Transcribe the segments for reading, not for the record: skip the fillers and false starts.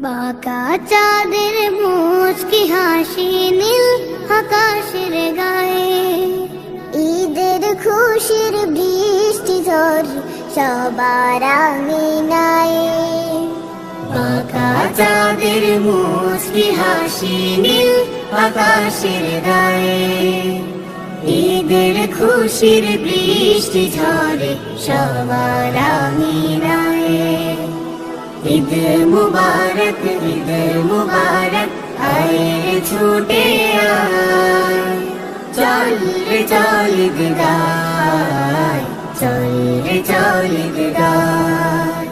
বাঁকা চাঁদের মুচকি হাসি নীল আকাশের গায়ে, ঈদের খুশির বৃষ্টি ঝরে সবার আঙিনায়। বাঁকা চাঁদের মুচকি হাসি নীল আকাশের গায়ে, ঈদের খুশির বৃষ্টি ঝরে সবার আঙিনায়। ঈদ মুবারক, ঈদ মুবারক, আয় ছুটে আয়, চল রে চল ঈদ গায়, চল রে চল ঈদ গায়।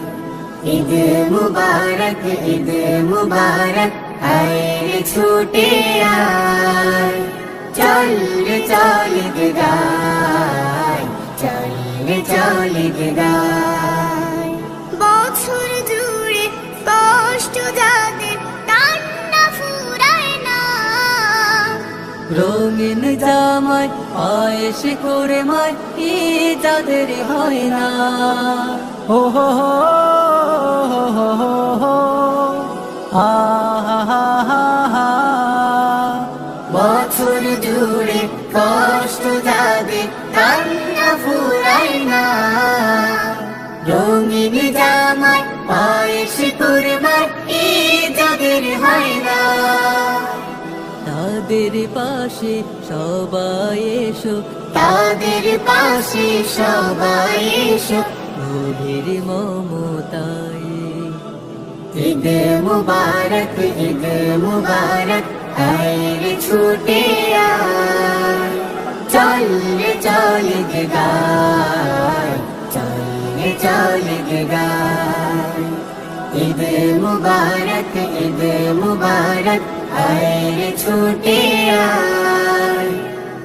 ঈদ মুবারক, ঈদ মুবারক, আয় ছুটে আয়, চল রে চল ঈদ গায়, চল রে চল ঈদ গায়। বছর জুড়ে কষ্ট যাদের কান্না ফুরায় না, রঙিন জামায় পায়েস করে মায় যাদের হয় না। হো হো হো হো হো হো, আহা হা হা হা। বছর জুড়ে কষ্ট যাদের কান্না ফুরায় না, রঙিন জামায় পায়েস করে মায় যাদের হয় না, তাদের পাশে সবাই এসো, তাদের পাশে সবাই এসো, গভীর মমতায়। ঈদ মুবারক, ঈদ মুবারক, আয় ছুটে আয়, চল রে চল ঈদ গায়, চল রে চল ঈদ গায়। ঈদ মুবারক, ঈদ মুবারক, আয় ছুটে আয়,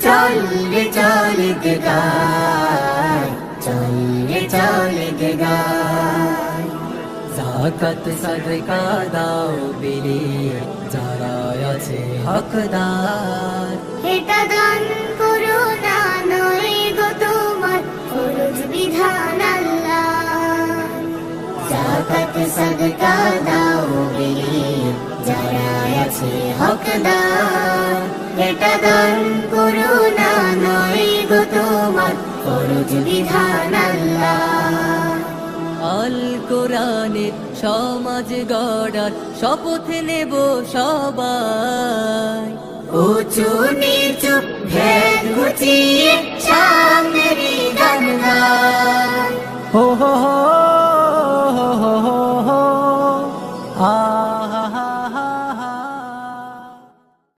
চল রে চল ঈদ গায়, চল রে চল ঈদ গায়। যাকাত সদকা দাও বিলিয়ে যারা আছে হকদার, এটা দান করো না নয় গো তোমার ফরজ বিধান আল্লাহ। যাকাত সাদকা দাও বিলিয়ে যারা আছে হকদার, এটা দান করো না নয় গো তোমার ফরজ বিধান আল্লাহ। আল কোরআনের সমাজ গড়ার শপথ নেব সবাই, উঁচু নিচু ভেদ ঘুচিয়ে সামনের গান গায়। হো হো হো হো হো হো, আহা হা হা।